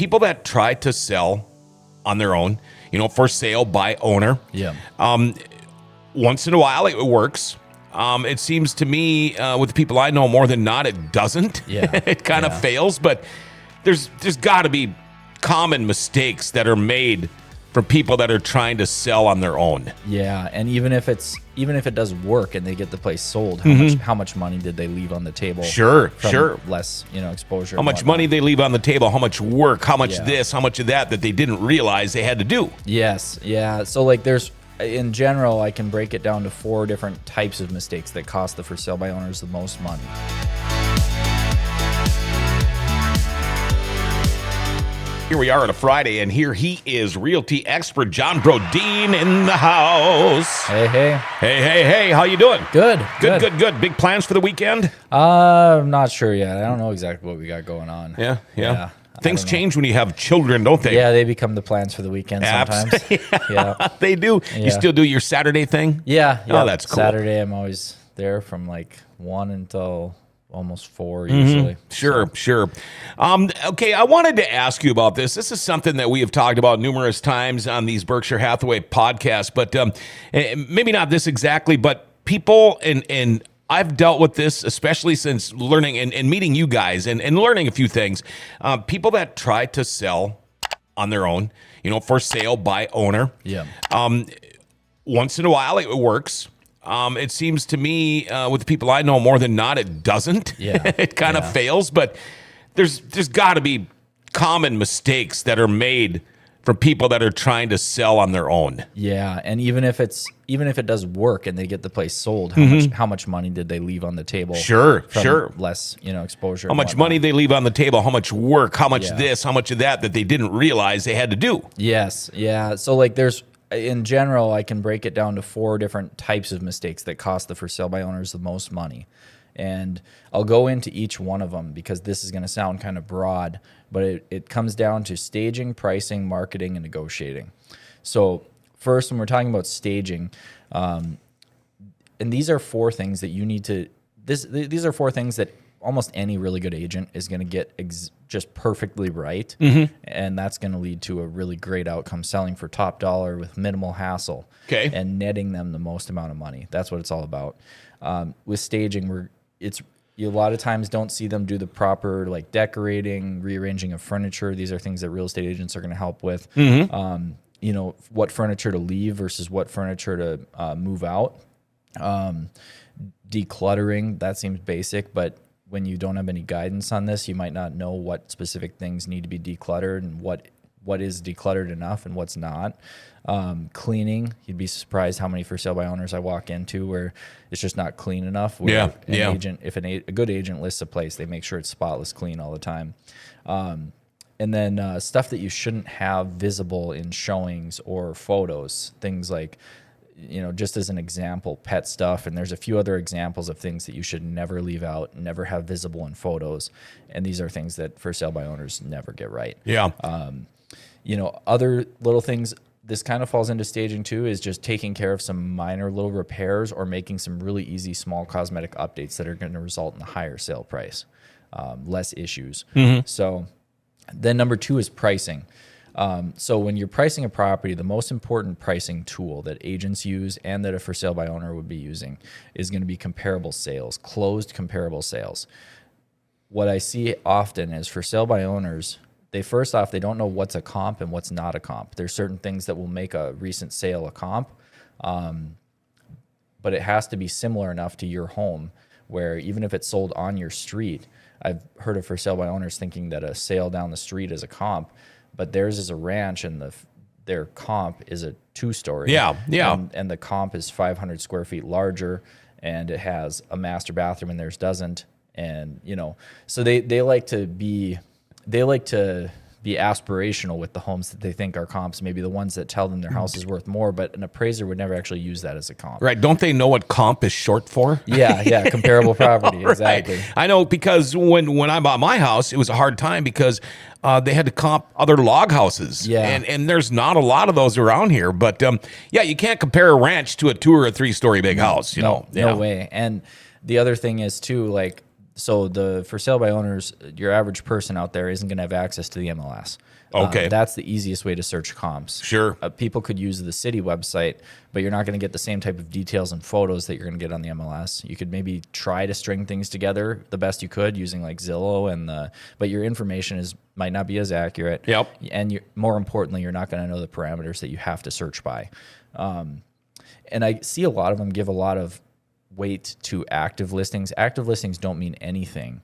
people that try to sell on their own, for sale by owner. Yeah. Once in a while it works. It seems to me with the people I know, more than not, it doesn't. Yeah. It kind of fails, but there's got to be common mistakes that are made for people that are trying to sell on their own. Yeah, and even if it does work and they get the place sold, how much money did they leave on the table? Sure. Less, exposure. How much money they leave on the table, how much work, how much Yeah. this, how much of that they didn't realize they had to do. Yes, yeah. So in general, I can break it down to 4 different types of mistakes that cost the for sale by owners the most money. Here we are on a Friday, and here he is, realty expert John Brodeen in the house. Hey. How you doing? Good. Big plans for the weekend? I'm not sure yet. I don't know exactly what we got going on. Yeah. Things change when you have children, don't they? Yeah, they become the plans for the weekend sometimes. Yeah. They do. Yeah. You still do your Saturday thing? Yeah. Oh, that's cool. Saturday, I'm always there from 1 until almost 4 usually. Sure. Okay, I wanted to ask you about this. This is something that we have talked about numerous times on these Berkshire Hathaway podcasts, but maybe not this exactly, but people, and I've dealt with this, especially since learning and meeting you guys and learning a few things. People that try to sell on their own, for sale by owner. Yeah. Once in a while it works. It seems to me with the people I know, more than not, it doesn't. Yeah. It kind of fails, but there's got to be common mistakes that are made for people that are trying to sell on their own. Yeah, and even if it does work and they get the place sold, how much money did they leave on the table? Sure. Less, exposure. How much money they leave on the table, how much work, how much Yeah. this, how much of that they didn't realize they had to do. Yes, yeah. So in general, I can break it down to 4 different types of mistakes that cost the for sale by owners the most money. And I'll go into each one of them because this is going to sound kind of broad, but it comes down to staging, pricing, marketing, and negotiating. So first, when we're talking about staging, and these are 4 things that you need to, these are 4 things that almost any really good agent is going to get just perfectly right. And that's going to lead to a really great outcome selling for top dollar with minimal hassle. Okay. And netting them the most amount of money. That's what it's all about. With staging, you a lot of times don't see them do the proper decorating, rearranging of furniture. These are things that real estate agents are going to help with. What furniture to leave versus what furniture to move out. Decluttering, that seems basic, but when you don't have any guidance on this, you might not know what specific things need to be decluttered and what is decluttered enough and what's not. Cleaning, you'd be surprised how many for sale by owners I walk into where it's just not clean enough. Where if a good agent lists a place, they make sure it's spotless clean all the time. And then stuff that you shouldn't have visible in showings or photos, things like, just as an example, pet stuff. And there's a few other examples of things that you should never leave out, never have visible in photos. And these are things that for sale by owners never get right. Yeah. Other little things, this kind of falls into staging too, is just taking care of some minor little repairs or making some really easy small cosmetic updates that are going to result in a higher sale price, less issues. So then number 2 is pricing. So when you're pricing a property, the most important pricing tool that agents use and that a for sale by owner would be using is going to be comparable sales, closed comparable sales. What I see often is for sale by owners, they don't know what's a comp and what's not a comp. There's certain things that will make a recent sale a comp, but it has to be similar enough to your home where even if it's sold on your street, I've heard of for sale by owners thinking that a sale down the street is a comp, but theirs is a ranch and their comp is a 2-story. Yeah. And the comp is 500 square feet larger and it has a master bathroom and theirs doesn't. And, so they like to be aspirational with the homes that they think are comps, maybe the ones that tell them their house is worth more, but an appraiser would never actually use that as a comp. Right. Don't they know what comp is short for? Yeah. Comparable property. Exactly. Right. I know because when I bought my house, it was a hard time because they had to comp other log houses. Yeah. And there's not a lot of those around here. But you can't compare a ranch to a 2 or a 3-story big house. No way. And the other thing is too, So the for sale by owners, your average person out there isn't going to have access to the MLS. Okay. That's the easiest way to search comps. Sure. People could use the city website, but you're not going to get the same type of details and photos that you're going to get on the MLS. You could maybe try to string things together the best you could using like Zillow, but your information might not be as accurate. Yep. And more importantly, you're not going to know the parameters that you have to search by. And I see a lot of them give a lot of weight to active listings. Active listings don't mean anything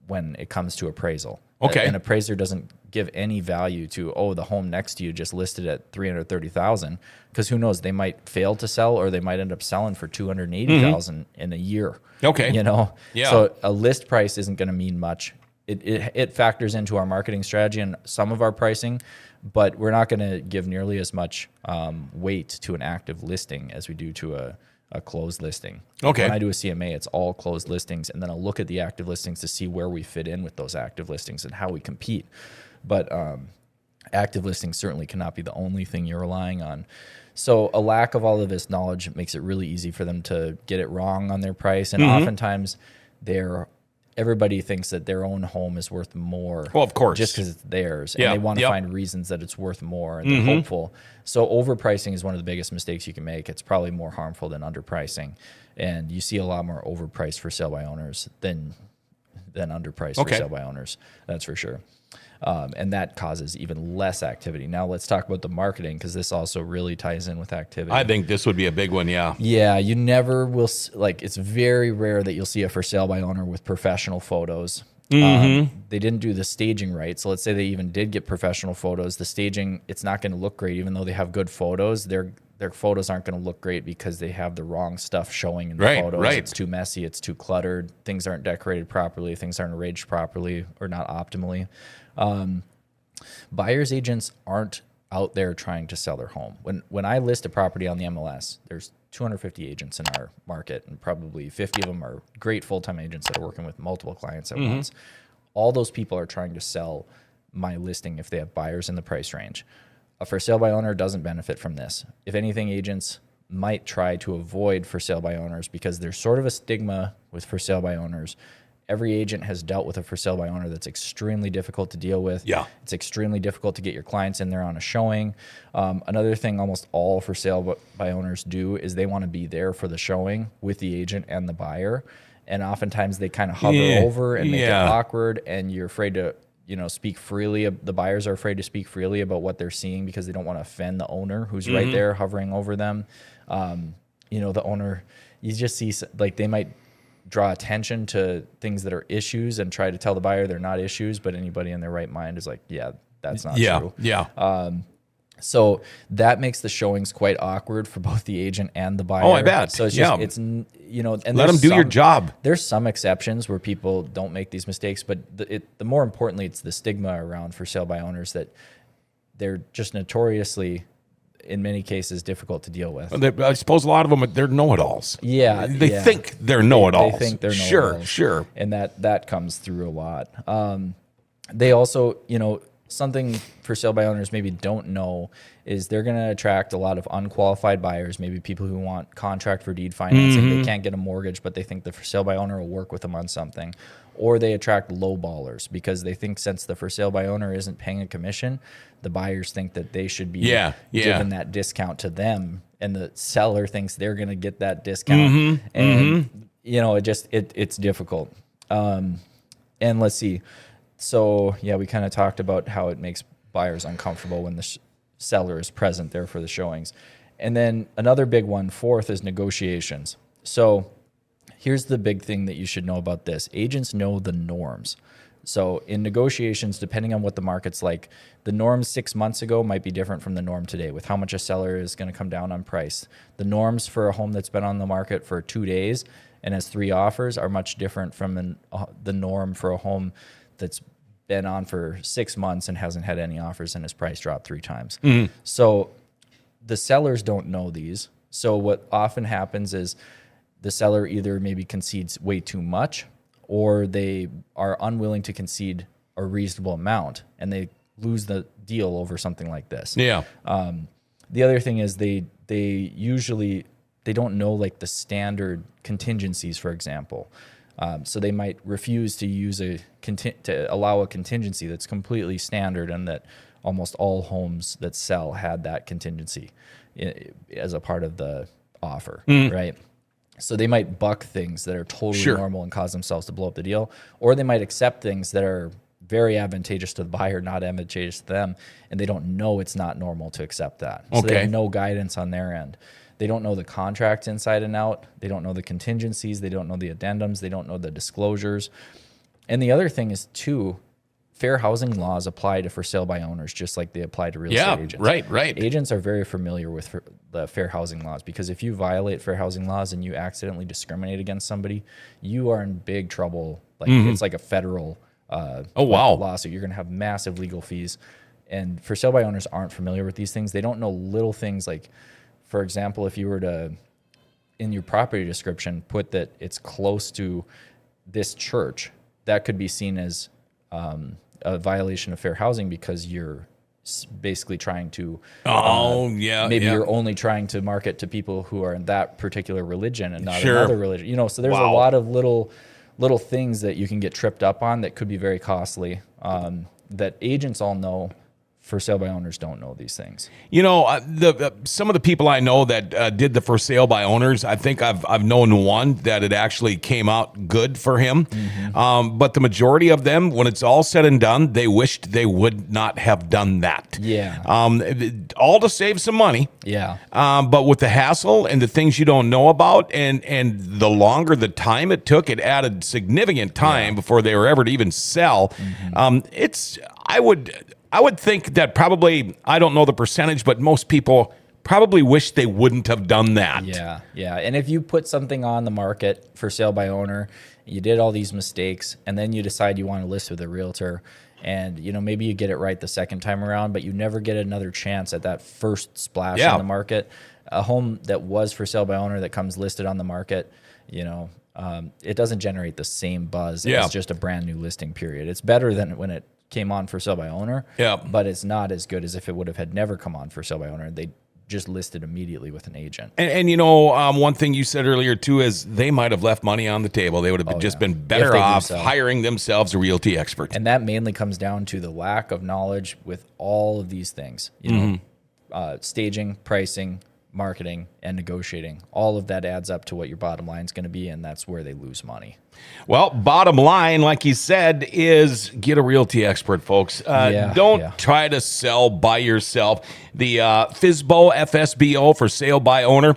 when it comes to appraisal. Okay. An appraiser doesn't give any value to, the home next to you just listed at $330,000, because who knows, they might fail to sell or they might end up selling for $280,000 in a year. Okay. Yeah. So a list price isn't going to mean much. It factors into our marketing strategy and some of our pricing, but we're not going to give nearly as much weight to an active listing as we do to a closed listing. Okay. When I do a CMA, it's all closed listings, and then I'll look at the active listings to see where we fit in with those active listings and how we compete. But active listings certainly cannot be the only thing you're relying on. So a lack of all of this knowledge makes it really easy for them to get it wrong on their price, and oftentimes everybody thinks that their own home is worth more. Well, of course. Just because it's theirs. And Yeah. they want to find reasons that it's worth more, and they're hopeful. So overpricing is one of the biggest mistakes you can make. It's probably more harmful than underpricing. And you see a lot more overpriced for sale by owners than underpriced for sale by owners. That's for sure. And that causes even less activity. Now let's talk about the marketing, because this also really ties in with activity. I think this would be a big one, yeah. Yeah, you never will, it's very rare that you'll see a for sale by owner with professional photos. They didn't do the staging right. So let's say they even did get professional photos. The staging, it's not going to look great, even though they have good photos. Their photos aren't going to look great because they have the wrong stuff showing in the photos. Right. It's too messy. It's too cluttered. Things aren't decorated properly. Things aren't arranged properly or not optimally. Buyers agents aren't out there trying to sell their home. When I list a property on the MLS, there's 250 agents in our market, and probably 50 of them are great full-time agents that are working with multiple clients at once. All those people are trying to sell my listing if they have buyers in the price range. A for sale by owner doesn't benefit from this. If anything, agents might try to avoid for sale by owners because there's sort of a stigma with for sale by owners. Every agent has dealt with a for sale by owner that's extremely difficult to deal with. Yeah. It's extremely difficult to get your clients in there on a showing. Another thing almost all for sale by owners do is they want to be there for the showing with the agent and the buyer. And oftentimes they kind of hover over and make it awkward, and you're afraid to speak freely. The buyers are afraid to speak freely about what they're seeing because they don't want to offend the owner who's right there hovering over them. The owner, you just see they might draw attention to things that are issues and try to tell the buyer they're not issues, but anybody in their right mind is like, yeah, that's not true. Yeah. So that makes the showings quite awkward for both the agent and the buyer. Oh, I bet. So it's just, and let them do your job. There's some exceptions where people don't make these mistakes, but the more importantly, it's the stigma around for sale by owners that they're just notoriously, in many cases, difficult to deal with. I suppose a lot of them, they're know-it-alls. Yeah. They think they're know-it-alls. They think they're know-it-alls. Sure. And that comes through a lot. They also, something for sale by owners maybe don't know is they're going to attract a lot of unqualified buyers, maybe people who want contract for deed financing. They can't get a mortgage, but they think the for sale by owner will work with them on something. Or they attract low ballers because they think since the for sale by owner isn't paying a commission, the buyers think that they should be given that discount to them, and the seller thinks they're going to get that discount. It's difficult. And let's see. So we kind of talked about how it makes buyers uncomfortable when the seller is present there for the showings. And then another big one, fourth, is negotiations. So here's the big thing that you should know about this. Agents know the norms. So in negotiations, depending on what the market's like, the norms 6 months ago might be different from the norm today with how much a seller is going to come down on price. The norms for a home that's been on the market for 2 days and has 3 offers are much different from the norm for a home that's been on for 6 months and hasn't had any offers and his price dropped 3 times. So the sellers don't know these. So what often happens is the seller either maybe concedes way too much, or they are unwilling to concede a reasonable amount, and they lose the deal over something like this. Yeah. The other thing is they usually don't know like the standard contingencies, for example. So they might refuse to use to allow a contingency that's completely standard, and that almost all homes that sell had that contingency as a part of the offer, right? So they might buck things that are totally normal and cause themselves to blow up the deal, or they might accept things that are very advantageous to the buyer, not advantageous to them, and they don't know it's not normal to accept that. So they have no guidance on their end. They don't know the contracts inside and out. They don't know the contingencies. They don't know the addendums. They don't know the disclosures. And the other thing is, too, fair housing laws apply to for sale by owners just like they apply to real estate agents. Right. Agents are very familiar with the fair housing laws, because if you violate fair housing laws and you accidentally discriminate against somebody, you are in big trouble. Like it's like a federal lawsuit. You're going to have massive legal fees. And for sale by owners aren't familiar with these things. They don't know little things like, for example, if you were to, in your property description, put that it's close to this church, that could be seen as a violation of fair housing, because you're basically trying to you're only trying to market to people who are in that particular religion and not another religion. So there's a lot of little things that you can get tripped up on that could be very costly, that agents all know. For sale by owners don't know these things. Some of the people I know that did the for sale by owners, I think I've known one that it actually came out good for him. But the majority of them, when it's all said and done, they wished they would not have done that. Yeah. All to save some money. Yeah. But with the hassle and the things you don't know about, and the longer the time it took, it added significant time before they were ever to even sell. I would think that probably, I don't know the percentage, but most people probably wish they wouldn't have done that. Yeah. And if you put something on the market for sale by owner, you did all these mistakes, and then you decide you want to list with a realtor, and maybe you get it right the second time around, but you never get another chance at that first splash on the market. A home that was for sale by owner that comes listed on the market, it doesn't generate the same buzz as just a brand new listing period. It's better than when it came on for sale by owner, but it's not as good as if it would have had never come on for sale by owner. They just listed immediately with an agent. And one thing you said earlier too is they might have left money on the table. They would have been better off hiring themselves a realty expert. And that mainly comes down to the lack of knowledge with all of these things. Staging, pricing, marketing, and negotiating. All of that adds up to what your bottom line is going to be, and that's where they lose money. Well, bottom line, like you said, is get a realty expert, folks. Don't try to sell by yourself. The FSBO, for sale by owner,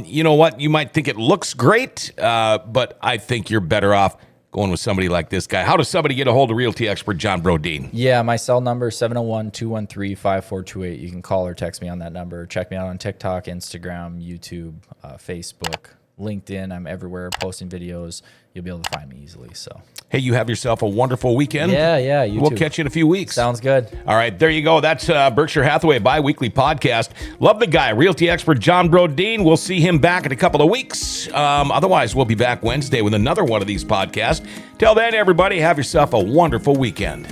you know what? You might think it looks great, but I think you're better off going with somebody like this guy. How does somebody get a hold of realty expert John Brodeen? Yeah, my cell number is 701-213-5428. You can call or text me on that number. Check me out on TikTok, Instagram, YouTube, Facebook, LinkedIn. I'm everywhere posting videos. You'll be able to find me easily. So, hey, you have yourself a wonderful weekend. Yeah, we'll catch you in a few weeks. Sounds good. All right, there you go. That's Berkshire Hathaway bi-weekly podcast. Love the guy, realty expert John Brodeen. We'll see him back in a couple of weeks. Otherwise, we'll be back Wednesday with another one of these podcasts. Till then, everybody, have yourself a wonderful weekend.